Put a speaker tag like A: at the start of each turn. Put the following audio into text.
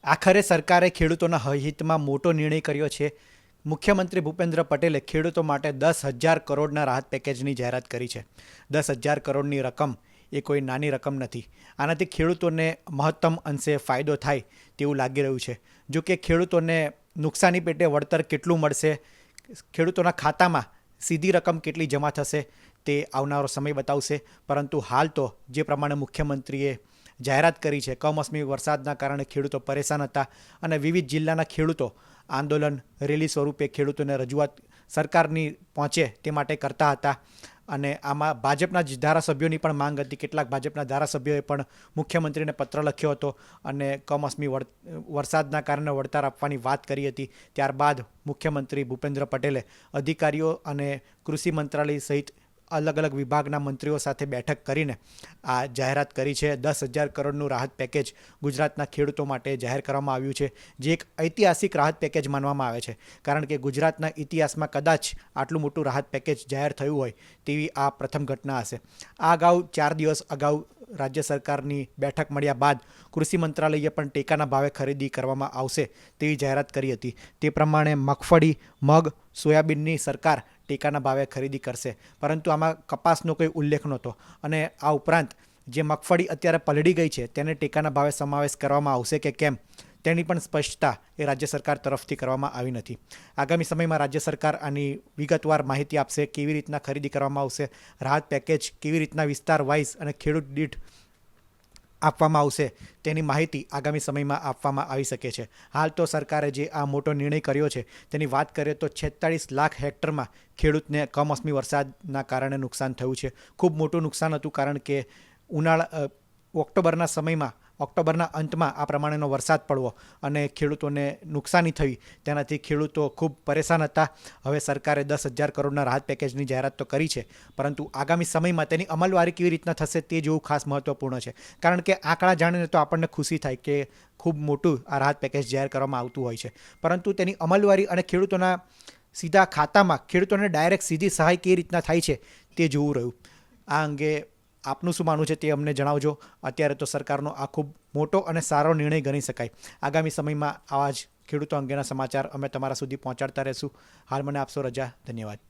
A: આખરે સરકારે ખેડૂતોના હિતમાં મોટો નિર્ણય કર્યો છે. મુખ્યમંત્રી ભૂપેન્દ્ર પટેલે ખેડૂતો માટે 10,000 કરોડના રાહત પેકેજની જાહેરાત કરી છે. 10,000 કરોડની રકમ એ કોઈ નાની રકમ નથી. આનાથી ખેડૂતોને મહત્તમ અંશે ફાયદો થાય તેવું લાગી રહ્યું છે. જો કે ખેડૂતોને નુકસાની પેટે વળતર કેટલું મળશે, ખેડૂતોના ખાતામાં સીધી રકમ કેટલી જમા થશે તે આવનારો સમય બતાવશે. પરંતુ હાલ તો જે પ્રમાણે મુખ્યમંત્રીએ જાહેરાત કરી છે, કમોસમી વરસાદના કારણે ખેડૂતો પરેશાન હતા અને વિવિધ જિલ્લાના ખેડૂતો આંદોલન રેલી સ્વરૂપે ખેડૂતોને રજૂઆત સરકારની પહોંચે તે માટે કરતા હતા. અને આમાં ભાજપના ધારાસભ્યોની પણ માંગ હતી. કેટલાક ભાજપના ધારાસભ્યોએ પણ મુખ્યમંત્રીને પત્ર લખ્યો હતો અને કમોસમી વરસાદના કારણે વળતર આપવાની વાત કરી હતી. ત્યારબાદ મુખ્યમંત્રી ભૂપેન્દ્ર પટેલે અધિકારીઓ અને કૃષિ મંત્રાલય સહિત અલગ અલગ વિભાગના મંત્રીઓ સાથે બેઠક કરીને આ જાહેરાત કરી છે. 10,000 કરોડનું રાહત પેકેજ ગુજરાતના ખેડૂતો માટે જાહેર કરવામાં આવ્યું છે, જે એક ઐતિહાસિક રાહત પેકેજ માનવામાં આવે છે. કારણ કે ગુજરાતના ઇતિહાસમાં કદાચ આટલું મોટું રાહત પેકેજ જાહેર થયું હોય તેવી આ પ્રથમ ઘટના હશે. આ અગાઉ 4 દિવસ અગાઉ રાજ્ય સરકારની બેઠક મળ્યા બાદ કૃષિ મંત્રાલયે પણ ટેકાના ભાવે ખરીદી કરવામાં આવશે તેવી જાહેરાત કરી હતી. તે પ્રમાણે મગફળી, મગ, સોયાબીનની સરકાર ટેકાના ભાવે ખરીદી કરશે, પરંતુ આમાં કપાસનો કોઈ ઉલ્લેખ નહોતો. અને આ ઉપરાંત જે મગફળી અત્યારે પલળી ગઈ છે તેને ટેકાના ભાવે સમાવેશ કરવામાં આવશે કે કેમ તેની પણ સ્પષ્ટતા એ રાજ્ય સરકાર તરફથી કરવામાં આવી નથી. આગામી સમયમાં રાજ્ય સરકાર આની વિગતવાર માહિતી આપશે. કેવી રીતના ખરીદી કરવામાં આવશે, રાહત પેકેજ કેવી રીતના વિસ્તાર વાઇઝ અને ખેડૂત દીઠ આપવામાં આવશે તેની માહિતી આગામી સમયમાં આપવામાં આવી શકે છે. હાલ તો સરકારે જે આ મોટો નિર્ણય કર્યો છે તેની વાત કરીએ તો 46 લાખ હેક્ટરમાં ખેડૂતને કમોસમી વરસાદના કારણે નુકસાન થયું છે. ખૂબ મોટું નુકસાન હતું, કારણ કે ઓક્ટોબરના સમયમાં, ઓક્ટોબરના અંતમાં આ પ્રમાણેનો વરસાદ પડવો અને ખેડૂતોને નુકસાની થઈ, તેનાથી ખેડૂતો ખૂબ પરેશાન હતા. હવે સરકારે 10,000 કરોડના રાહત પેકેજની જાહેરાત તો કરી છે, પરંતુ આગામી સમયમાં તેની અમલવારી કેવી રીતના થશે તે જોવું ખાસ મહત્ત્વપૂર્ણ છે. કારણ કે આંકડા જાણીને તો આપણને ખુશી થાય કે ખૂબ મોટું આ રાહત પેકેજ જાહેર કરવામાં આવતું હોય છે, પરંતુ તેની અમલવારી અને ખેડૂતોના સીધા ખાતામાં ખેડૂતોને ડાયરેક્ટ સીધી સહાય કેવી રીતના થાય છે તે જોવું રહ્યું. આ અંગે આપનું શું માનવું છે તે અમને જણાવજો. અત્યારે તો સરકારનો આ ખૂબ મોટો અને સારો નિર્ણય ગણી શકાય. આગામી સમયમાં આવા જ ખેડૂતો અંગેના સમાચાર અમે તમારા સુધી પહોંચાડતા રહીશું. હાલ મને આપશો રજા. ધન્યવાદ.